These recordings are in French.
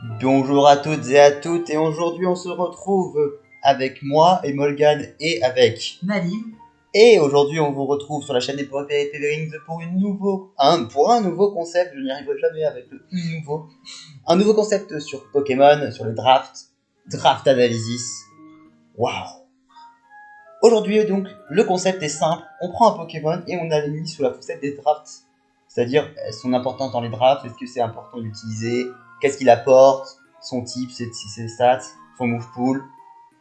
Bonjour à toutes et à toutes, et aujourd'hui on se retrouve avec moi et Morgan et avec Nalim. Et aujourd'hui on vous retrouve sur la chaîne des Rings pour un nouveau concept, je n'y arriverai jamais avec le nouveau. Un nouveau concept sur Pokémon, sur le draft analysis. Waouh! Aujourd'hui donc le concept est simple, on prend un Pokémon et on l'a mis sous la facette des drafts. C'est-à-dire, son importance dans les drafts, est-ce que c'est important d'utiliser, qu'est-ce qu'il apporte, son type, ses stats, son move pool,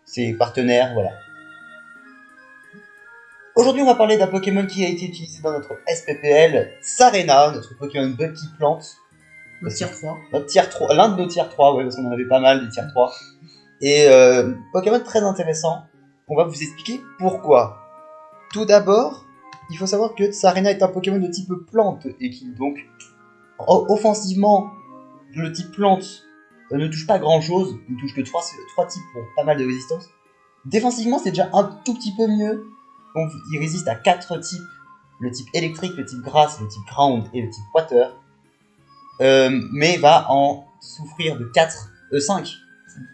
ses partenaires, voilà. Aujourd'hui, on va parler d'un Pokémon qui a été utilisé dans notre SPPL, Sarena, notre Pokémon Bug qui plante. Notre tier 3. Notre tier 3, l'un de nos tier 3, ouais, parce qu'on en avait pas mal des tier 3. Et Pokémon très intéressant, on va vous expliquer pourquoi. Tout d'abord, il faut savoir que Sarena est un Pokémon de type plante, et qui donc, offensivement, le type plante ne touche pas grand chose, il ne touche que 3 types pour pas mal de résistance. Défensivement, c'est déjà un tout petit peu mieux. Donc, il résiste à 4 types, le type électrique, le type grasse, le type ground et le type water. Mais va en souffrir de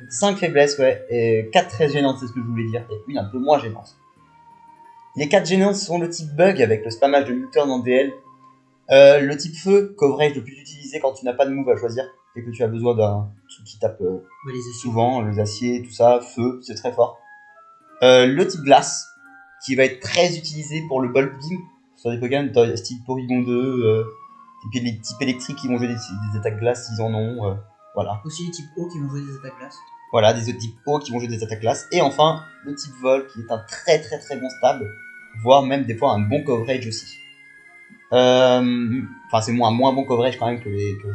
5 faiblesses, ouais, et 4 très gênantes, c'est ce que je voulais dire, et une un peu moins gênante. Les 4 gênantes sont le type bug avec le spammage de U-turn en DL, le type feu, coverage le plus utilisé quand tu n'as pas de move à choisir et que tu as besoin d'un truc qui tape souvent, les aciers, tout ça, feu, c'est très fort. Le type glace, qui va être très utilisé pour le bulk beam sur des Pokémon style Porygon 2, les types électriques qui vont jouer des attaques glace s'ils en ont, voilà. Aussi les types eau qui vont jouer des attaques glace. Voilà, des autres types eau qui vont jouer des attaques glace. Et enfin, le type vol qui est un très très très bon stable, voire même des fois un bon coverage aussi. Enfin, c'est moins bon coverage quand même que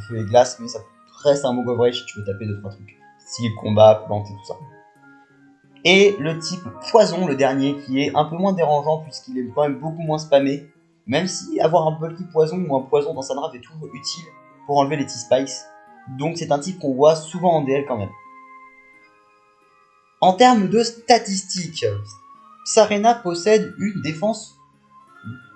feu et glace, mais ça reste un bon coverage si tu veux taper 2-3 trucs. Style combat, plante et tout ça. Et le type poison, le dernier, qui est un peu moins dérangeant puisqu'il est quand même beaucoup moins spammé. Même si avoir un bulky poison ou un poison dans sa draft est toujours utile pour enlever les T-Spice. Donc c'est un type qu'on voit souvent en DL quand même. En termes de statistiques, Sarena possède une défense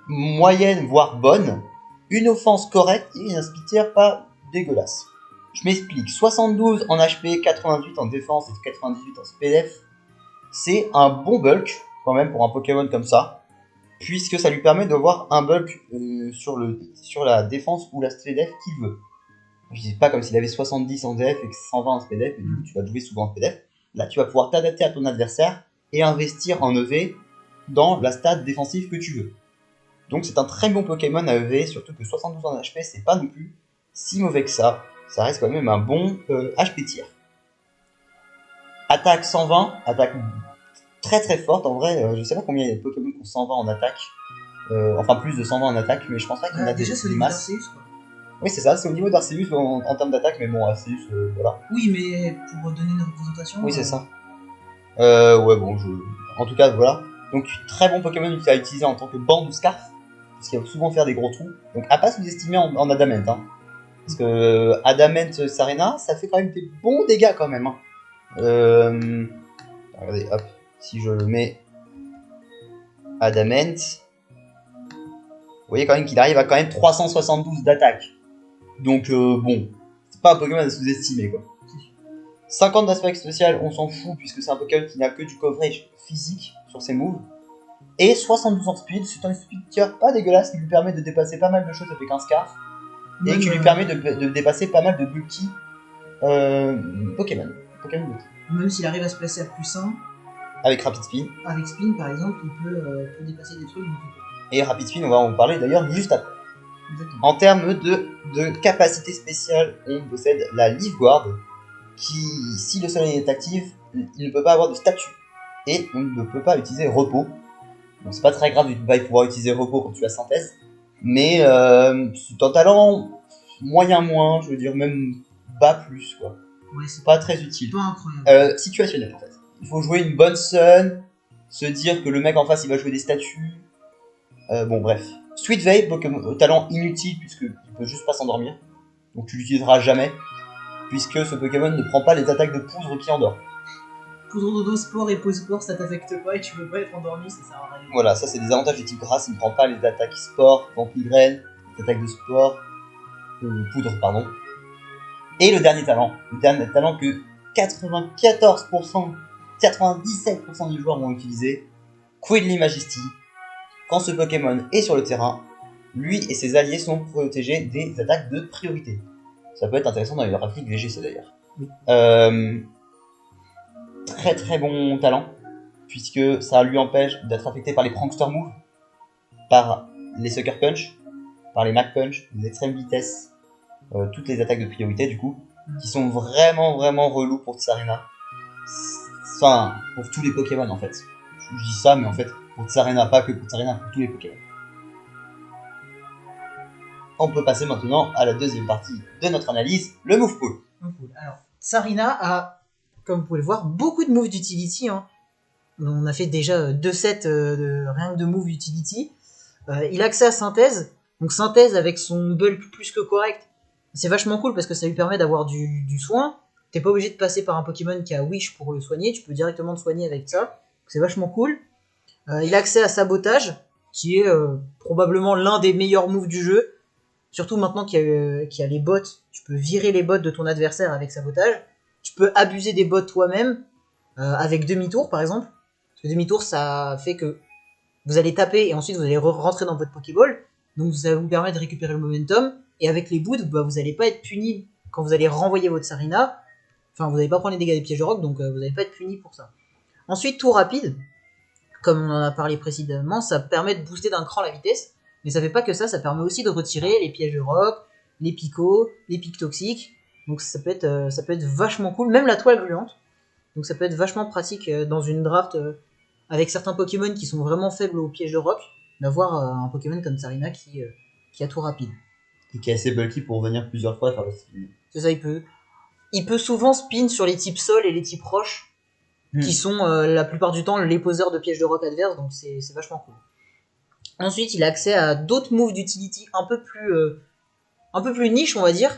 moyenne voire bonne, une offense correcte et un speed pas dégueulasse. Je m'explique, 72 en HP, 88 en défense et 98 en SPDF, c'est un bon bulk quand même pour un Pokémon comme ça, puisque ça lui permet d'avoir un bulk sur la défense ou la SPDF qu'il veut. Je dis pas comme s'il avait 70 en DF et 120 en SPDF, et du coup tu vas jouer souvent en SPDF. Là tu vas pouvoir t'adapter à ton adversaire et investir en EV dans la stat défensive que tu veux. Donc c'est un très bon Pokémon à EV, surtout que 72 en HP, c'est pas non plus si mauvais que ça. Ça reste quand même un bon HP tier. Attaque 120, attaque très très forte. En vrai, je sais pas combien il y a de Pokémon qui ont 120 en attaque. Enfin plus de 120 en attaque, mais je pense pas qu'il y en a déjà c'est au niveau d'Arceus quoi. Oui c'est ça, c'est au niveau d'Arceus en termes d'attaque, mais bon Arceus, voilà. Oui mais pour donner une représentation... Oui c'est ça. Ouais bon, en tout cas voilà. Donc très bon Pokémon à utiliser en tant que bande ou scarf, parce qu'il va souvent faire des gros trous. Donc à pas sous-estimer en Adamant, hein. Parce que Adamant Sarena, ça fait quand même des bons dégâts quand même, hein. Regardez, hop, si je le mets Adamant, vous voyez quand même qu'il arrive à quand même 372 d'attaque. Donc bon, c'est pas un Pokémon à sous-estimer quoi. 50 d'aspect spécial, on s'en fout puisque c'est un Pokémon qui n'a que du coverage physique sur ses moves. Et 72 en speed, c'est un speed tier pas dégueulasse qui lui permet de dépasser pas mal de choses avec un scarf. Et qui lui permet de dépasser pas mal de bulky Pokémon. Même s'il arrive à se placer à plus 1. Avec Rapid Spin. Avec Spin par exemple, il peut dépasser des trucs. Et Rapid Spin, on va en parler d'ailleurs juste après. Exactement. En termes de capacité spéciale, on possède la Leaf Guard, qui, si le soleil est actif, il ne peut pas avoir de statut. Et on ne peut pas utiliser repos. Donc c'est pas très grave de pouvoir utiliser repos quand tu as synthèse. Mais c'est un talent moyen moins, je veux dire même bas plus quoi. Ouais, c'est pas très utile. Pas incroyable. Situationnel en fait. Il faut jouer une bonne sun, se dire que le mec en face il va jouer des statues. Bon bref. Sweet Vape, talent inutile puisqu'il peut juste pas s'endormir. Donc tu l'utiliseras jamais. Puisque ce Pokémon ne prend pas les attaques de poudre qui endort. Poudre, dodo, sport et pause sport, ça t'affecte pas et tu peux pas être endormi, ça sert à rien. Voilà, ça c'est des avantages du type grasse, il ne prend pas les attaques sport, vampire graine, les attaques de sport, poudre pardon. Et le dernier talent que 94%, 97% des joueurs vont utiliser, Queenly Majesty. Quand ce Pokémon est sur le terrain, lui et ses alliés sont protégés des attaques de priorité. Ça peut être intéressant dans les graphiques VGC d'ailleurs. Oui. Très très bon talent, puisque ça lui empêche d'être affecté par les Prankster Moves, par les Sucker Punch, par les Mach Punch, les extrêmes vitesses, toutes les attaques de priorité du coup, qui sont vraiment vraiment relous pour Tsarena. Enfin, pour tous les Pokémon en fait. Je dis ça, mais en fait, pour Tsarena, pas que pour Tsarena, pour tous les Pokémon. On peut passer maintenant à la deuxième partie de notre analyse, le Move Pool. Alors, Tsarena a, comme vous pouvez le voir, beaucoup de moves d'utility. Hein. On a fait déjà 2 sets rien que de moves utility. Il a accès à Synthèse. Donc Synthèse avec son bulk plus que correct. C'est vachement cool parce que ça lui permet d'avoir du soin. T'es pas obligé de passer par un Pokémon qui a Wish pour le soigner. Tu peux directement te soigner avec ça. C'est vachement cool. Il a accès à Sabotage, qui est probablement l'un des meilleurs moves du jeu. Surtout maintenant qu'il y a les bots. Tu peux virer les bots de ton adversaire avec Sabotage. Tu peux abuser des bots toi-même avec demi-tour par exemple. Parce que demi-tour ça fait que vous allez taper et ensuite vous allez rentrer dans votre Pokéball. Donc ça vous permet de récupérer le momentum. Et avec les boots, bah, vous n'allez pas être puni quand vous allez renvoyer votre Tsarena. Enfin, vous n'allez pas prendre les dégâts des pièges de roc, donc vous n'allez pas être puni pour ça. Ensuite, tour rapide. Comme on en a parlé précédemment, ça permet de booster d'un cran la vitesse. Mais ça fait pas que ça permet aussi de retirer les pièges de roc, les picots, les pics toxiques. Donc ça peut être vachement cool. Même la toile gluante. Donc ça peut être vachement pratique dans une draft avec certains Pokémon qui sont vraiment faibles aux pièges de roc. D'avoir un Pokémon comme Tsarena qui a tour rapide. Et qui est assez bulky pour venir plusieurs fois faire le spin. C'est ça, il peut souvent spin sur les types sol et les types roche, qui sont la plupart du temps les poseurs de pièges de roc adverses, donc c'est vachement cool. Ensuite, il a accès à d'autres moves d'utility un peu plus niche, on va dire.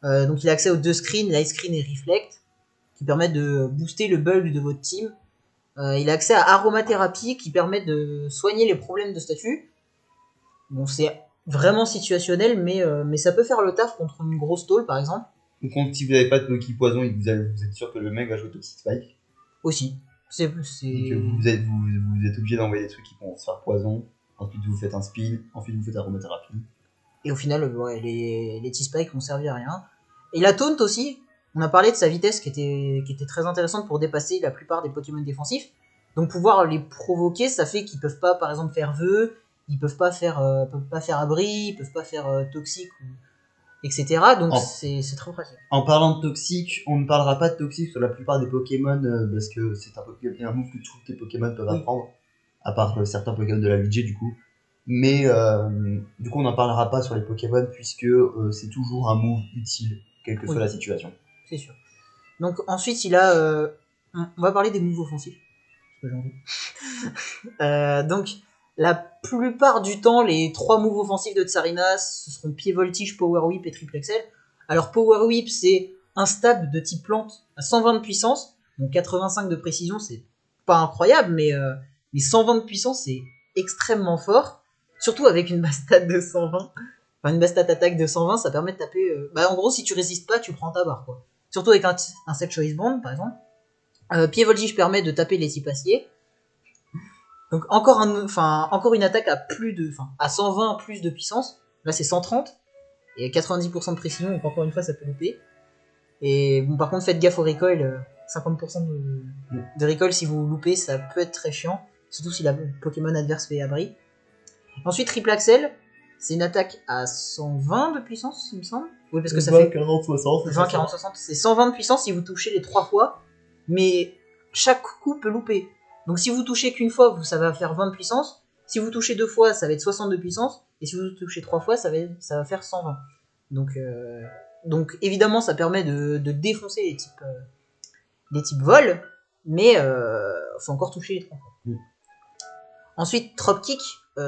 Donc il a accès aux 2 screens, Light Screen et Reflect, qui permettent de booster le bulk de votre team. Il a accès à Aromathérapie, qui permet de soigner les problèmes de statut. Bon, c'est vraiment situationnel, mais ça peut faire le taf contre une grosse tôle, par exemple. Donc, si vous n'avez pas de Poké Poison et que vous êtes sûr que le mec va jouer Toxic Spike. Aussi. Et que vous êtes obligé d'envoyer des trucs qui vont se faire poison. Ensuite, vous faites un spin. Ensuite, vous faites aromathérapie. Et au final, ouais, les T-Spikes vont servir à rien. Et la taunt aussi. On a parlé de sa vitesse qui était très intéressante pour dépasser la plupart des Pokémon défensifs. Donc, pouvoir les provoquer, ça fait qu'ils peuvent pas, par exemple, faire vœu. Ils peuvent pas faire abri, ils peuvent pas faire toxique, etc. Donc c'est très pratique. En parlant de toxique, on ne parlera pas de toxique sur la plupart des Pokémon parce que c'est un move que tous les Pokémon peuvent apprendre, à part certains Pokémon de la Luigi du coup. Mais du coup on n'en parlera pas sur les Pokémon puisque c'est toujours un move utile, quelle que soit la situation. C'est sûr. Donc ensuite il a... on va parler des moves offensifs. Parce que j'ai envie. Donc... La plupart du temps, les 3 moves offensifs de Tsarena, ce seront Pied Voltige, Power Whip et Triple Axel. Alors Power Whip, c'est un stab de type plante à 120 de puissance, donc 85 de précision, c'est pas incroyable, mais 120 de puissance, c'est extrêmement fort. Surtout avec une base stat de 120. Enfin, une base stat attaque de 120, ça permet de taper... en gros, si tu résistes pas, tu prends ta barre, quoi. Surtout avec un set Choice Bond, par exemple. Pied Voltige permet de taper les types acier. Donc encore une attaque à 120 plus de puissance. Là c'est 130 et 90% de précision, donc encore une fois ça peut louper. Et bon par contre faites gaffe au recoil, 50% de recoil si vous loupez, ça peut être très chiant, surtout si la Pokémon adverse fait abri. Ensuite Triple Axel, c'est une attaque à 120 de puissance il me semble. Oui parce que ça fait 40, 60, 20, 40, 60, c'est 120 de puissance si vous touchez les 3 fois, mais chaque coup peut louper. Donc si vous touchez qu'une fois, ça va faire 20 de puissance. Si vous touchez 2 fois, ça va être 60 de puissance. Et si vous touchez 3 fois, ça va faire 120. Donc évidemment, ça permet de défoncer les types vol. Mais faut encore toucher les 3 fois. Ensuite, Dropkick,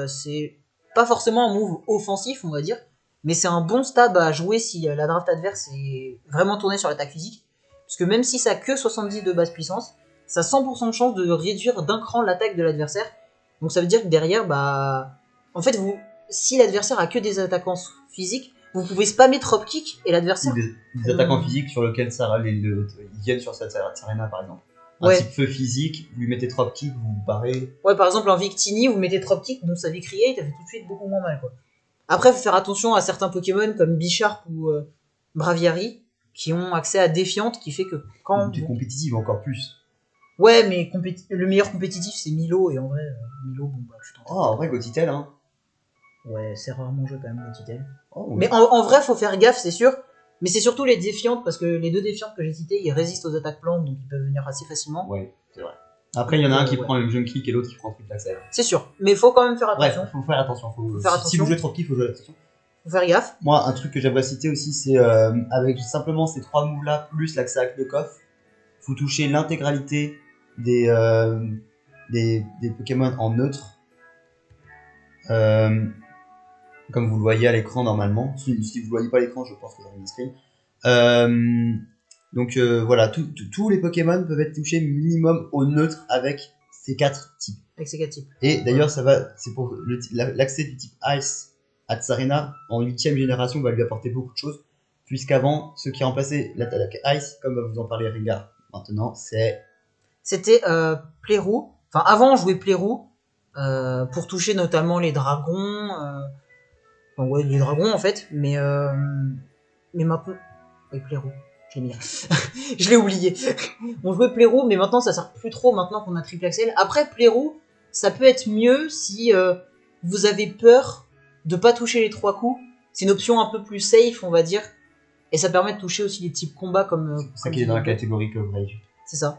c'est pas forcément un move offensif, on va dire. Mais c'est un bon stab à jouer si la draft adverse est vraiment tournée sur l'attaque physique. Parce que même si ça a que 70 de base puissance, ça a 100% de chance de réduire d'un cran l'attaque de l'adversaire. Donc ça veut dire que derrière, en fait, si l'adversaire a que des attaquants physiques, vous pouvez spammer Dropkick et l'adversaire. Des attaquants physiques sur lesquels ils viennent sur cette Sarina par exemple. Un Ouais. type feu physique, vous lui mettez Dropkick, vous vous barrez. Ouais, par exemple, en Victini, vous mettez Dropkick, donc ça Vicreate, ça fait tout de suite beaucoup moins mal, quoi. Après, faut faire attention à certains Pokémon comme Bisharp ou Braviary qui ont accès à Défiante, qui fait que quand. Du compétitif encore plus. Ouais, mais le meilleur compétitif c'est Milo, et en vrai, Milo, bon bah, je Oh, en vrai, Gotitel, hein. Ouais, c'est rarement joué quand même, Gotitel. Oh, oui. Mais en vrai, faut faire gaffe, c'est sûr. Mais c'est surtout les défiantes, parce que les 2 défiantes que j'ai citées, ils résistent aux attaques plantes, donc ils peuvent venir assez facilement. Ouais, c'est vrai. Après, il y en a un qui ouais. prend le jump kick et l'autre qui prend triple axel. C'est sûr, mais faut quand même faire attention. Ouais, faut faire attention. Faire Si attention. vous jouez trop kick, faut jouer attention. Faut faire gaffe. Moi, un truc que j'aimerais citer aussi, c'est avec simplement ces 3 moves là, plus l'accès à Knockoff, vous touchez l'intégralité des Pokémon en neutre. Comme vous le voyez à l'écran normalement. Si vous ne voyez pas l'écran, je pense que j'aurai une screen. Donc voilà, tous les Pokémon peuvent être touchés minimum au neutre avec ces 4 types. Avec ces 4 types. Et d'ailleurs, c'est pour l'accès du type Ice à Tsarina en 8ème génération va lui apporter beaucoup de choses. Puisqu'avant, ce qui remplaçait l'attaque Ice, comme va vous en parler Ringar maintenant, c'était Playrou. Enfin, avant, on jouait Playrou pour toucher notamment les dragons. Enfin, ouais, les dragons en fait. Mais maintenant. Oui, Playrou. Je l'ai mis là. Je l'ai oublié. On jouait Playrou, mais maintenant ça sert plus trop maintenant qu'on a triple axel. Après, Playrou, ça peut être mieux si vous avez peur de pas toucher les 3 coups. C'est une option un peu plus safe, on va dire. Et ça permet de toucher aussi les types combats comme. c'est ça qui est dans la catégorie coverage. C'est ça.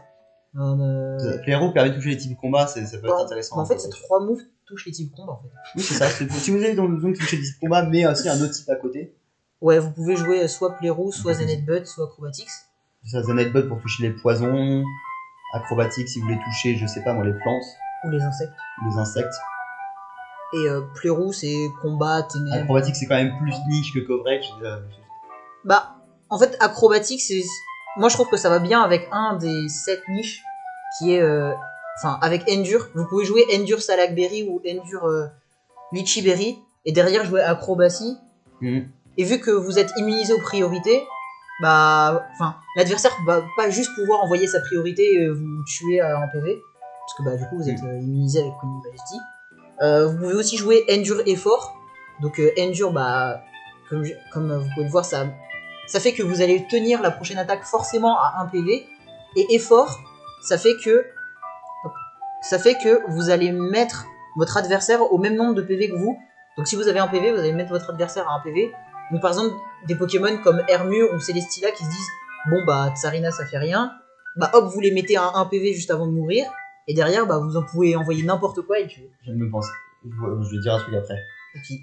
Playrou permet de toucher les types combat, ça peut être intéressant. En fait, ces 3 moves touchent les types combat en fait. Oui, c'est ça. Si vous avez dans le zone toucher les types combat, mais aussi un autre type à côté. Ouais, vous pouvez jouer soit Playrou, soit Zenithbud, soit Acrobatics. C'est ça, Zenithbud pour toucher les poisons. Acrobatics si vous voulez toucher, je sais pas moi, les plantes. Ou les insectes. Les insectes. Et Playrou, c'est combat, ténèbres. Acrobatics, c'est quand même plus niche que coverage. Bah, en fait, Acrobatics, c'est. Moi, je trouve que ça va bien avec un des 7 niches qui est. Enfin, avec Endure. Vous pouvez jouer Endure Salakberry ou Endure Litchiberry. Et derrière, jouer Acrobatie. Et vu que vous êtes immunisé aux priorités, bah, enfin, l'adversaire va pas juste pouvoir envoyer sa priorité et vous tuer en PV. Parce que bah, du coup, vous êtes immunisé avec Queen Majesty. Vous pouvez aussi jouer Endure Effort. Donc, Endure, bah, comme vous pouvez le voir, ça fait que vous allez tenir la prochaine attaque forcément à 1 PV. Et Effort, ça fait que vous allez mettre votre adversaire au même nombre de PV que vous. Donc si vous avez un PV, vous allez mettre votre adversaire à 1 PV. Donc par exemple, des Pokémon comme Hermure ou Celesteela qui se disent bon bah Tsarina ça fait rien, bah hop vous les mettez à 1 PV juste avant de mourir, et derrière bah vous en pouvez envoyer n'importe quoi et tuer. Je viens de me penser, je vais dire un truc après. Okay.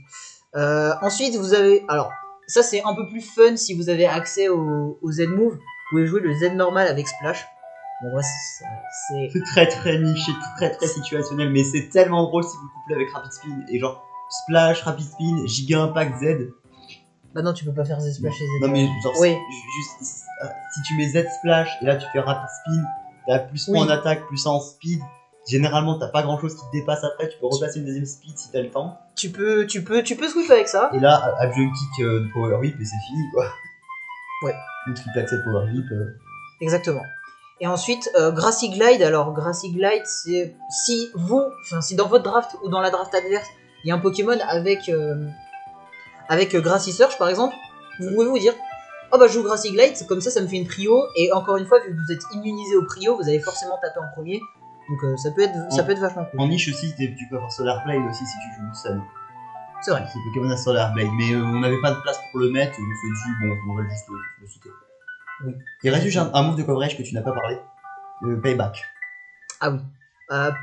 Ensuite vous avez, alors ça c'est un peu plus fun si vous avez accès au Z-Move, vous pouvez jouer le Z normal avec Splash. Bon ouais, c'est très très niche et très très situationnel, mais c'est tellement drôle si vous le couplez avec Rapid Spin et genre Splash, Rapid Spin, Giga Impact Z. Bah non, tu peux pas faire Z Splash et Z. Non mais genre oui. juste si tu mets Z Splash et là tu fais Rapid Spin, t'as plus 1 en attaque, plus 1 en speed. Généralement t'as pas grand chose qui te dépasse après, tu peux replacer une deuxième speed si t'as le temps. Tu peux swift avec ça. Et là, à jump kick de Power Whip et c'est fini quoi. Ouais. Ou triple accès Power Whip. Exactement. Et ensuite, Grassy Glide. Alors, Grassy Glide, c'est si dans votre draft ou dans la draft adverse, il y a un Pokémon avec Grassy Surge par exemple, vous pouvez vous dire oh bah je joue Grassy Glide, comme ça me fait une prio, et encore une fois, vu que vous êtes immunisé au prio, vous allez forcément taper en premier, donc ça peut être vachement cool. En niche aussi, tu peux avoir Solar Blade aussi si tu joues Sun. C'est vrai. C'est Pokémon à Solar Blade, mais on n'avait pas de place pour le mettre, on s'est dit bon, on va juste le citer. Oui. Il reste juste un move de coverage que tu n'as pas parlé, le Payback. Ah oui.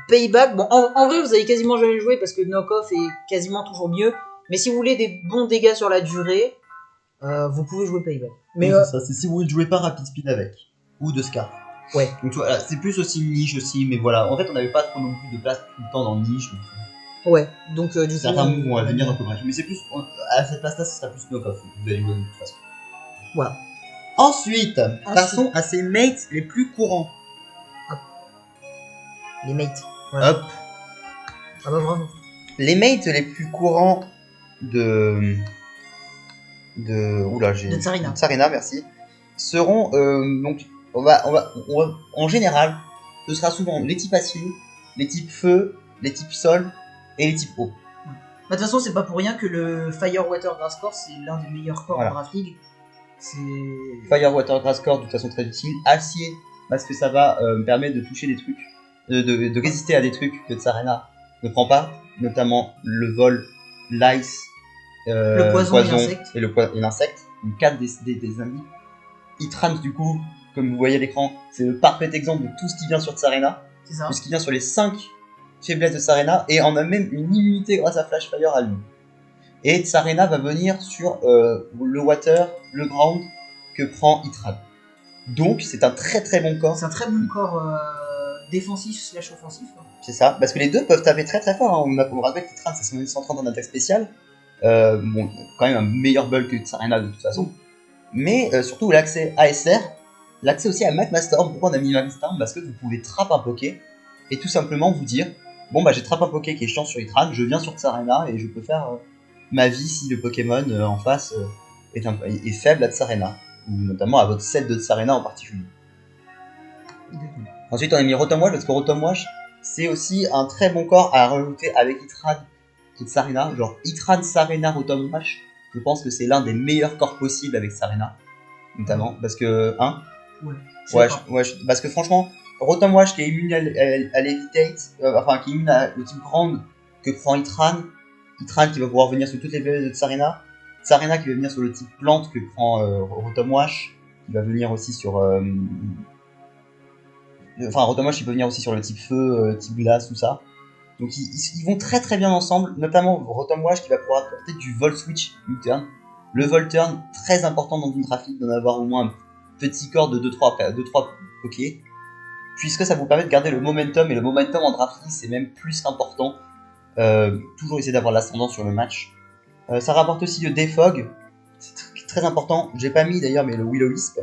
Payback, bon en vrai vous avez quasiment jamais joué parce que Knock-Off est quasiment toujours mieux, mais si vous voulez des bons dégâts sur la durée, vous pouvez jouer Payback. Mais oui, c'est ça, c'est si vous ne jouez pas Rapid Speed avec, ou de Scarf. Ouais. Donc voilà, c'est plus aussi une niche aussi, mais voilà, en fait on n'avait pas trop non plus de place tout le temps dans le niche. Donc, ouais, donc du coup... certains moves vont venir dans le coverage, mais c'est plus, à cette place-là, ce sera plus Knock-Off, vous allez jouer de toute façon. Voilà. Ensuite, passons à ces mates les plus courants. Hop. Les mates. Voilà. Hop. Ah bah bravo. Les mates les plus courants de De Tsarina. Tsarina, merci, seront donc en général, ce sera souvent les types acier, les types feu, les types sol et les types eau. De toute façon, c'est pas pour rien que le Fire Water Grass Core c'est l'un des meilleurs corps Voilà. en Draft League. C'est Fire, Water, Grass, Core, de toute façon très utile. Acier, parce que ça va me permettre de toucher des trucs, de résister à des trucs que Tsarena ne prend pas, notamment le vol, l'ice, le poison et l'insecte. Donc 4 des ennemis. Itrans, du coup, comme vous voyez à l'écran, c'est le parfait exemple de tout ce qui vient sur Tsarena. C'est ça. Tout ce qui vient sur les 5 faiblesses de Tsarena, et on a même une immunité grâce à Flash Fire à lui. Et Tsarena va venir sur le water, le ground que prend Itran. Donc c'est un très très bon corps. C'est un très bon corps défensif slash offensif. C'est ça, parce que les deux peuvent taper très très fort. Hein. On rappelle qu'Itran c'est son 130 en attaque spéciale. Bon, quand même un meilleur build que Tsarena de toute façon. Mais surtout l'accès ASR, l'accès aussi à McMaster. Pourquoi on a mis McMaster? Parce que vous pouvez trap un Poké et tout simplement vous dire bon bah j'ai trap un Poké qui est chiant sur Itran, je viens sur Tsarena et je peux faire ma vie si le Pokémon en face est faible à Tsarena, ou notamment à votre set de Tsarena en particulier. Ensuite on a mis Rotom-Wash parce que Rotom-Wash c'est aussi un très bon corps à rajouter avec Itran et Tsarena. Genre Itran, Tsarena, Rotom-Wash, je pense que c'est l'un des meilleurs corps possibles avec Tsarena, notamment parce que parce que franchement Rotom-Wash qui est immune à l'Evitate, qui est immune au type Ground que prend Itran qui va pouvoir venir sur toutes les faiblesses de Tsarena, Tsarena qui va venir sur le type plante que prend Rotom-Wash, qui va venir aussi sur Rotom-Wash qui peut venir aussi sur le type feu, type glace, tout ça. Donc ils vont très très bien ensemble, notamment Rotom-Wash qui va pouvoir apporter du Volt Switch U-Turn. Le Volt Turn, très important dans une trafic d'en avoir au moins un petit corps de 2-3 Poké, puisque ça vous permet de garder le momentum, et le momentum en draft c'est même plus qu'important. Toujours essayer d'avoir l'ascendant sur le match. Ça rapporte aussi le Defog, c'est très important. J'ai pas mis d'ailleurs, mais le Will-O-Wisp.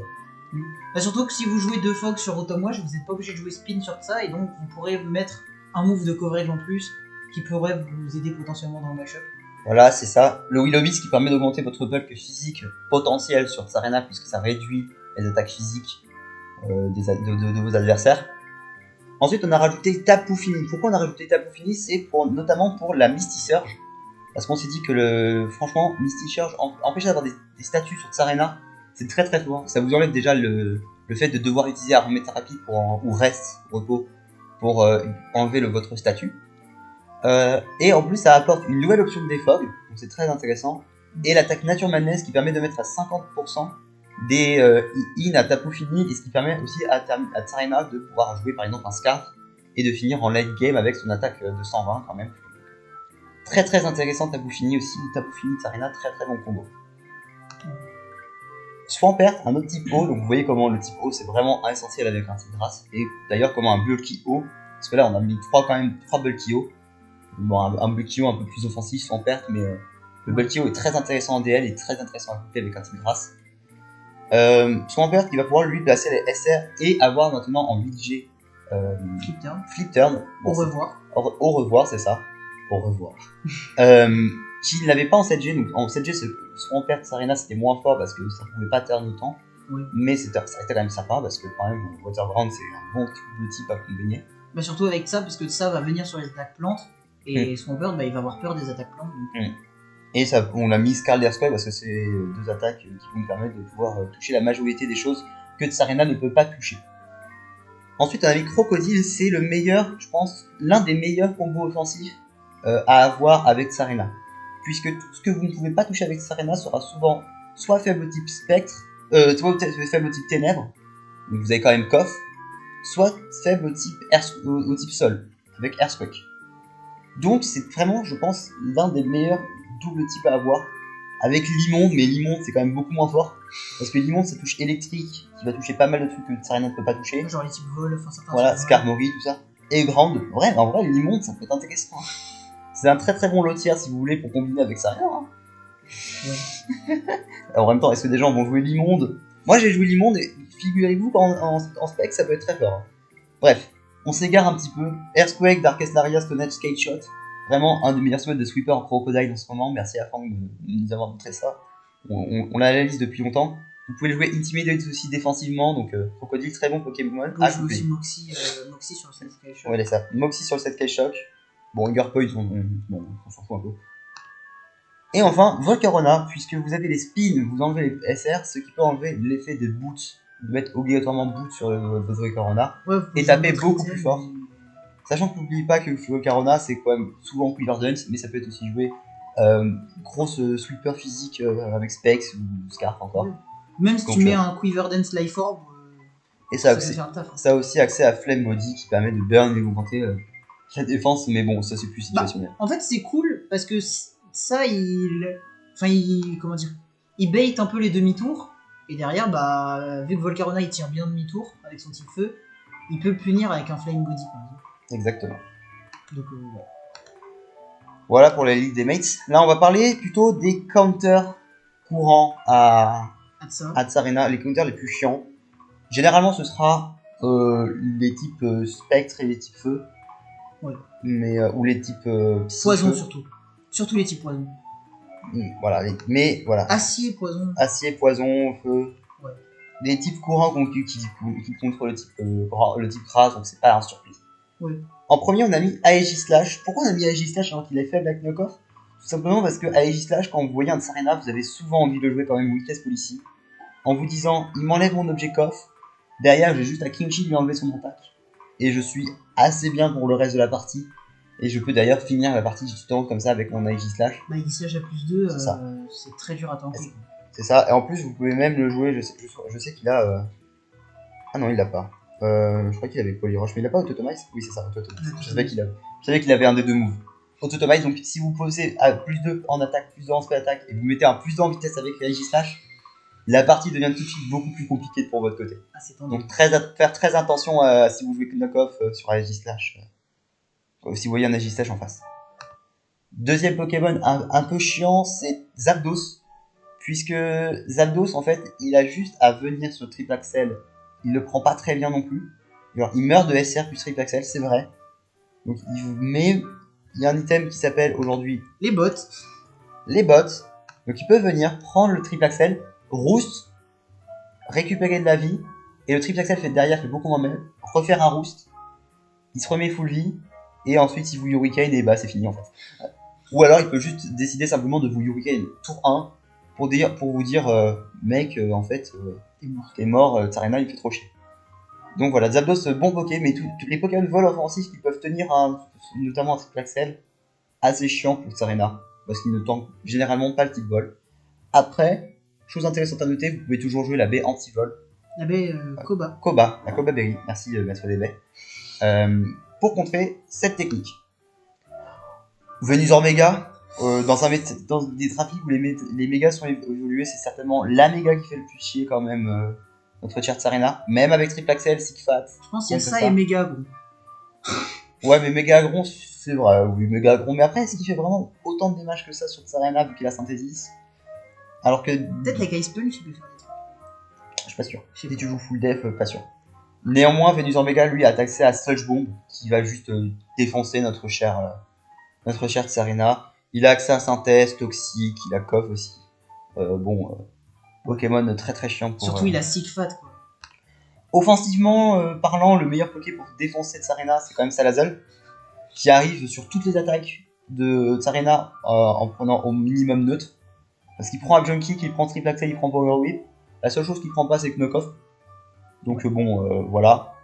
Bah surtout que si vous jouez Defog sur Rotom-Wash, vous n'êtes pas obligé de jouer Spin sur ça, et donc vous pourrez mettre un move de coverage en plus qui pourrait vous aider potentiellement dans le match-up. Voilà, c'est ça. Le Will-O-Wisp qui permet d'augmenter votre bulk physique potentiel sur Tsarena, puisque ça réduit les attaques physiques de vos adversaires. Ensuite, on a rajouté Tapu Fini. Pourquoi on a rajouté Tapu Fini? C'est notamment pour la Misty Surge. Parce qu'on s'est dit que franchement, Misty Surge, empêcher d'avoir des statuts sur Tsarena, c'est très très fort. Ça vous enlève déjà le fait de devoir utiliser Aromathérapie ou Rest, repos, pour enlever votre statut. Et en plus, ça apporte une nouvelle option de Defog, donc c'est très intéressant. Et l'attaque Nature Madness qui permet de mettre à 50% des in à Tapu Fini, et ce qui permet aussi à Tsarena de pouvoir jouer par exemple un Scarf et de finir en late game avec son attaque de 120 quand même. Très très intéressant Tapu Fini aussi, Tapu Fini Tsarena, très très bon combo. Swampert, un autre type O, donc vous voyez comment le type O c'est vraiment essentiel avec un type Grass, et d'ailleurs comment un Bulky O, parce que là on a mis 3 Bulky O. Bon, un Bulky O un peu plus offensif, Swampert, mais le Bulky O est très intéressant en DL et très intéressant à couper avec un type Grass. Swampert qui va pouvoir lui placer les SR et avoir maintenant en 8G Flip Turn. Bon, au revoir. Au revoir, c'est ça. Au revoir. Qui n'avait pas en 7G, donc en 7G, Swampert Tsarena c'était moins fort parce que ça pouvait pas turn autant. Oui. Mais ça restait quand même sympa parce que quand même, Waterground c'est un bon type à combiner. Bah surtout avec ça, parce que ça va venir sur les attaques plantes et Swampert il va avoir peur des attaques plantes. Donc... Et ça, on l'a mis Scarlet Square parce que c'est 2 attaques qui vont nous permettre de pouvoir toucher la majorité des choses que Tsarena ne peut pas toucher. Ensuite, on a mis Crocodile, c'est le meilleur, je pense, l'un des meilleurs combos offensifs à avoir avec Tsarena. Puisque tout ce que vous ne pouvez pas toucher avec Tsarena sera souvent soit faible au type spectre, soit faible au type ténèbres, donc vous avez quand même Coff, soit faible au type sol, avec Earthquake. Donc c'est vraiment, je pense, l'un des meilleurs double type à avoir avec l'immonde, mais l'immonde c'est quand même beaucoup moins fort parce que l'immonde ça touche électrique qui va toucher pas mal de trucs que Tsarena ne peut pas toucher, genre les types vol, certains voilà, Skarmory, tout ça, et Ground. En vrai l'immonde ça peut être intéressant, c'est un très très bon lotier si vous voulez pour combiner avec Tsarena, hein. Ouais. Alors, en même temps, est-ce que des gens vont jouer l'immonde? Moi j'ai joué l'immonde et figurez-vous qu'en spec ça peut être très fort. Bref, on s'égare un petit peu. Earthquake, Darkest Laria, Stone Edge, Skate Shot, vraiment un des meilleurs sweats de sweeper en crocodile en ce moment. Merci à Franck de nous avoir montré ça. On l'a à la liste depuis longtemps. Vous pouvez le jouer Intimidate aussi défensivement, donc Crocodile, très bon Pokémon. On joue aussi Moxie sur le Sky Shock. Ouais, ça. Moxie sur le Sky Shock. Bon, Hunger Point, on s'en fout un peu. Et enfin, Volcarona, puisque vous avez les spins, vous enlevez les SR, ce qui peut enlever l'effet de boot, de mettre obligatoirement boot sur votre Volcarona, et taper beaucoup plus fort. Sachant que n'oubliez pas que Volcarona, c'est quand même souvent Quiver Dance, mais ça peut être aussi joué grosse sweeper physique avec Specs ou Scarf encore. Ouais. Même si donc, tu mets un Quiver Dance Life Orb, et ça, va faire le taf. Ça a aussi accès à Flame Maudit qui permet de burn et augmenter la défense, mais bon, ça c'est plus situationnel. En fait, c'est cool parce que ça, il bait un peu les demi-tours, et derrière, vu que Volcarona il tient bien demi-tour avec son type feu, il peut punir avec un Flame Body par exemple. Exactement. Donc, ouais. Voilà pour la liste des mates. Là, on va parler plutôt des counters courants à Tsarena, les counters les plus chiants. Généralement, ce sera les types spectre et les types feu. Ouais. Mais, ou les types poison surtout. Surtout les types poison. Voilà, mais voilà. Acier, poison, feu. Ouais. Les types courants qui contrôlent le type race, donc c'est pas un surprise. Ouais. En premier, on a mis Aegislash. Pourquoi on a mis Aegislash alors qu'il est faible avec Knockoff? Tout simplement parce que Aegislash, quand vous voyez un Tsarena, vous avez souvent envie de le jouer quand même Weakness Policy. En vous disant, il m'enlève mon objet coff. Derrière, j'ai juste à Kimchi lui enlever son attaque. Et je suis assez bien pour le reste de la partie. Et je peux d'ailleurs finir la partie du temps comme ça avec mon Aegislash. Aegislash à +2, c'est très dur à tanker. C'est ça, et en plus, vous pouvez même le jouer. Je sais qu'il a. Ah non, il l'a pas. Je crois qu'il avait Polyroche, mais il a pas Autotomize. Oui, c'est ça, Autotomize. Je savais qu'il avait un des deux moves. Autotomize, donc si vous posez à +2 en attaque, +2 en spell attaque, et vous mettez un +2 en vitesse avec Aegislash, la partie devient tout de suite beaucoup plus compliquée pour votre côté. Ah, c'est tendu. Donc faire très attention si vous jouez Knockoff sur Aegislash. Si vous voyez un Aegislash en face. Deuxième Pokémon un peu chiant, c'est Zapdos. Puisque Zapdos, en fait, il a juste à venir sur Triple Axel. Il le prend pas très bien non plus. Alors, il meurt de SR plus Triple Axel, c'est vrai. Donc, mais il y a un item qui s'appelle aujourd'hui les bots. Donc, il peut venir prendre le Triple Axel, roost, récupérer de la vie, et le Triple Axel fait beaucoup moins mal, refaire un roost, il se remet full vie, et ensuite il vous Hurricane et c'est fini en fait. Ou alors il peut juste décider simplement de vous Hurricane tour 1 pour vous dire mec en fait t'es mort, Tsarena il fait trop chier. Donc voilà, Zapdos bon Poké, mais tous les Pokémon vol offensifs qui peuvent tenir notamment un Triple Axel, assez chiant pour Tsarena, parce qu'il ne tank généralement pas le type vol. Après, chose intéressante à noter, vous pouvez toujours jouer la baie anti-vol. La baie Koba. La Koba Berry, merci maître des baies. Pour contrer cette technique. Venusaur Mega, dans des trafics où les mégas sont évolués, c'est certainement la méga qui fait le plus chier quand même notre chère Tsarena, même avec Triple Axel, Sigfat. Je pense qu'il y a ça et Mégagron. Ouais, mais Mégagron, c'est vrai, oui, Mégagron, mais après, est-ce qu'il fait vraiment autant de dommages que ça sur Tsarena vu qu'il a Synthesis? Alors que. Peut-être avec Ice Punch, il peut faire des trucs. Je suis pas sûr. Si tu joues full def, pas sûr. Néanmoins, Venusaur Mega, lui, a accès à Sludge Bomb, qui va juste défoncer notre chère Tsarena. Il a accès à Synthèse, Toxique, il a Coff aussi. Pokémon très très chiant pour... Surtout, il a Sigfat, quoi. Offensivement parlant, le meilleur Poké pour défoncer Tsarena, c'est quand même Salazzle, qui arrive sur toutes les attaques de Tsarena en prenant au minimum neutre. Parce qu'il prend un Junkie, il prend Triple Axel, il prend Power Whip. La seule chose qu'il prend pas, c'est Knockoff. Donc voilà.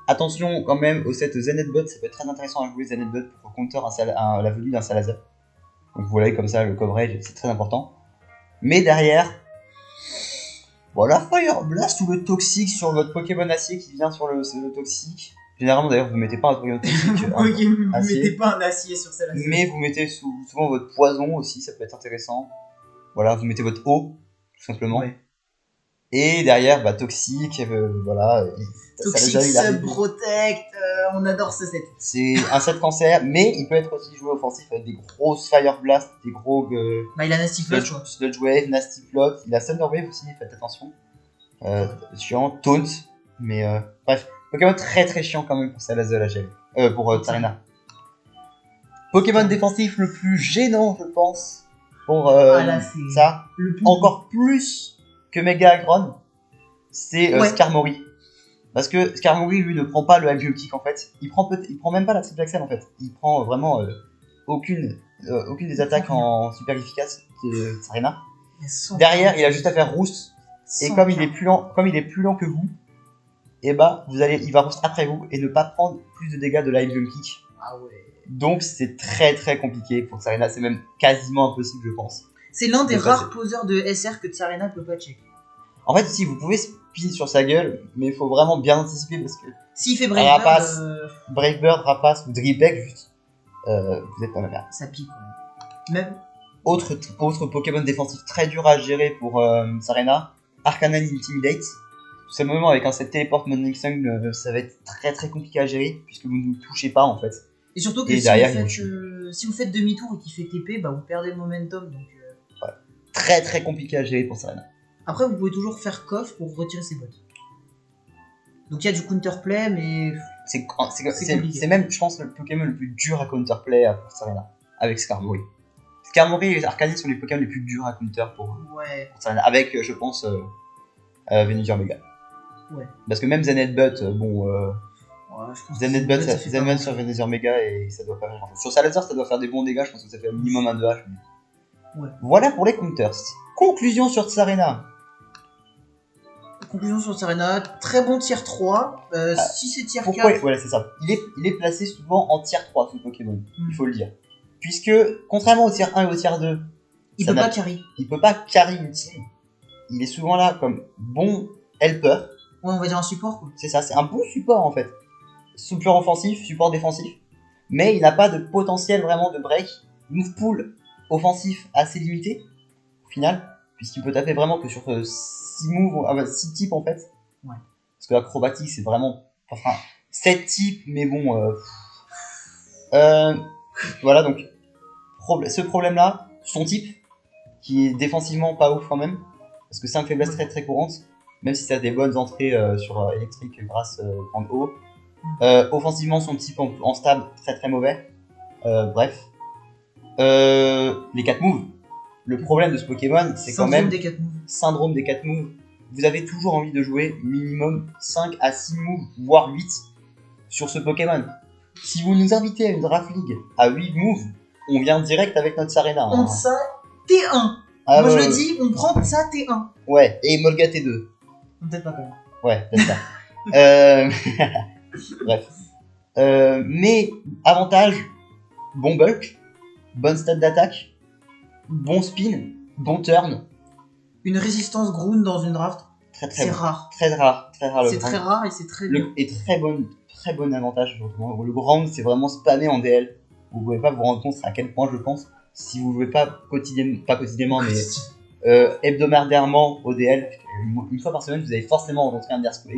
Attention quand même au set Zenitbot, ça peut être très intéressant à jouer Zenitbot pour counter la venue d'un Salazzle. Donc vous voyez comme ça le coverage, c'est très important. Mais derrière, voilà, Fire Blast ou le toxique sur votre Pokémon acier qui vient sur le toxique. Généralement d'ailleurs vous mettez pas un Pokémon toxique. Vous mettez pas un acier sur Salazzle. Mais vous mettez souvent votre poison aussi, ça peut être intéressant. Voilà, vous mettez votre eau, tout simplement. Ouais. Et derrière, toxique, voilà. Toxique, Sub Protect, on adore ce set. C'est un set cancer, mais il peut être aussi joué offensif avec des grosses Fire Blast, des gros. Il a Nasty Plot, je crois. Sludge Wave, Nasty Plot, il a Thunder Wave aussi, faites attention. Chiant, Taunt, mais bref. Pokémon très très chiant quand même pour Salazzle à gérer. Pour Tsarena. Pokémon défensif le plus gênant, je pense. pour là, c'est ça. le plus... Encore plus que Mega Aggron, c'est Ouais. Skarmory. Parce que Skarmory, lui, ne prend pas le High Kick en fait. Il prend même pas la triple axel en fait. Il prend vraiment aucune des attaques en super efficace de Tsarena. Derrière, il a juste à faire Roost. Et comme il est plus lent que vous, et bah il va Roost après vous et ne pas prendre plus de dégâts de la High Kick. Ah ouais. Donc c'est très très compliqué pour Tsarena. C'est même quasiment impossible, je pense. C'est l'un des de rares passer. poseurs de SR que Tsarena peut pas check. En fait, si vous pouvez spin sur sa gueule, mais il faut vraiment bien anticiper parce que S'il fait Rapace. Brave Bird, Brave Bird, Rapace ou Dripek, juste, vous êtes dans la merde. ça pique. Ouais. Même Autre Pokémon défensif très dur à gérer pour Tsarena, Arcanine Intimidate. Tout simplement avec un set Téléport Morning Sun, ça va être très très compliqué à gérer puisque vous ne touchez pas en fait. Et surtout que Et si, derrière, si vous faites demi-tour et qu'il fait TP, bah vous perdez le momentum. Donc, Très très compliqué à gérer pour Tsarena. après, vous pouvez toujours faire coff pour retirer ses bottes. Donc il y a du counterplay, mais C'est compliqué. même, je pense, le Pokémon le plus dur à counterplay pour Tsarena, avec Skarmory. Skarmory et Arcanine sont les Pokémon les plus durs à counter pour Tsarena, avec, je pense, Venusaur Mega. Ouais. Parce que même Zen Headbutt, Zen Headbutt ça fait Zen pas Headbutt sur Venusaur Mega et ça doit pas faire grand chose. Sur Salazar, ça doit faire des bons dégâts, je pense que ça fait un minimum 1 de H. Mais... Ouais. Voilà pour les counters. Conclusion sur Tsarena. Conclusion sur Tsarena, très bon tier 3. Si c'est tier 4... Pourquoi voilà, c'est ça. Il est placé souvent en tier 3 ce Pokémon, il faut le dire. Puisque, contrairement au tier 1 et au tier 2, il peut pas carry. Il peut pas carry une team. Il est souvent là comme bon helper. Ouais, on va dire un support quoi. C'est ça, c'est un bon support en fait. Support offensif, support défensif. Mais il n'a pas de potentiel vraiment de break. Move pool offensif assez limité, au final. Puisqu'il peut taper vraiment que sur 6 moves, 6 types en fait. Ouais. Parce que l'acrobatique c'est vraiment. Enfin, 7 types, mais bon. Voilà donc. Ce problème là, son type, qui est défensivement pas ouf quand même. Parce que c'est une faiblesse très très courante. Même si ça a des bonnes entrées sur électrique grâce en haut. Offensivement, son type en stab très très mauvais. Bref. Les 4 moves. Le problème de ce Pokémon, c'est quand même syndrome des 4 moves. Vous avez toujours envie de jouer minimum 5 à 6 moves, voire 8 sur ce Pokémon. Si vous nous invitez à une Draft League à 8 moves, on vient direct avec notre Tsarena. On ça T1. Ah, moi je le dis, on prend ça T1. Ouais, et Molga T2. Peut-être pas quand même. Ouais, peut-être pas. Bref. Mais avantage, bon bulk, bonne stat d'attaque, bon spin, bon turn. Une résistance ground dans une draft, c'est rare. Très rare. C'est très rare et c'est très bien. Et très bon avantage. Le ground, c'est vraiment spammé en DL. Vous pouvez pas vous rendre compte à quel point je pense, si vous jouez pas quotidiennement, mais hebdomadairement au DL, une fois par semaine, vous allez forcément rencontrer un Earthquake,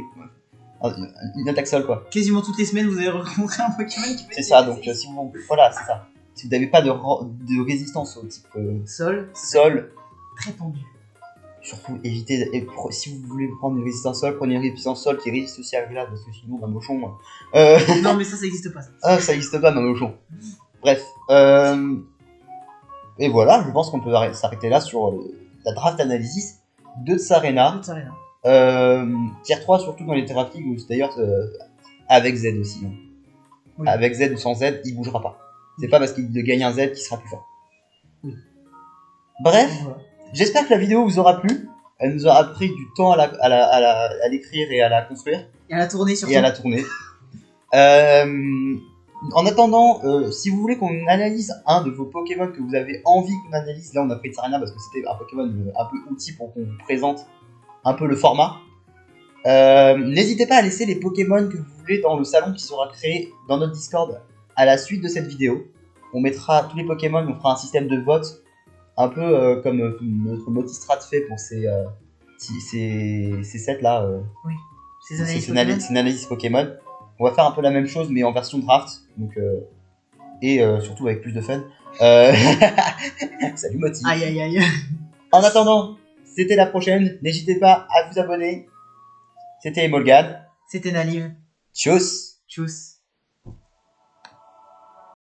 une attaque sol quoi. Quasiment toutes les semaines, vous allez rencontrer un Pokémon qui peut. C'est ça, donc si vous, voilà, c'est ça. Si vous n'avez pas de résistance au type sol, très tendu. Surtout évitez, si vous voulez prendre une résistance sol, prenez une résistance sol qui résiste aussi à glace, parce que sinon Mamochon. Non mais ça existe pas. Ça existe pas Mamochon. Bref, et voilà, je pense qu'on peut s'arrêter là sur la draft analysis de Tsarena. Tier 3 surtout dans les draft league, d'ailleurs avec Z aussi. Hein. Oui. Avec Z ou sans Z, il bougera pas. C'est pas parce qu'il gagne un Z qu'il sera plus fort. Oui. Bref, j'espère que la vidéo vous aura plu. Elle nous aura pris du temps à l'écrire et à la construire. Et à la tourner surtout. Et à la tourner. En attendant, si vous voulez qu'on analyse un de vos Pokémon que vous avez envie qu'on analyse, là on a pris Tsarena parce que c'était un Pokémon un peu outil pour qu'on vous présente un peu le format. N'hésitez pas à laisser les Pokémon que vous voulez dans le salon qui sera créé dans notre Discord à la suite de cette vidéo. On mettra tous les Pokémon, on fera un système de vote, un peu comme notre Multistrat fait pour ces sets là. Oui, ces analyses Pokémon. On va faire un peu la même chose mais en version draft, donc, et surtout avec plus de fun. Salut Moti. Aïe. En attendant, c'était la prochaine. N'hésitez pas à vous abonner. C'était Emolgan. C'était Naliv. Tchuss.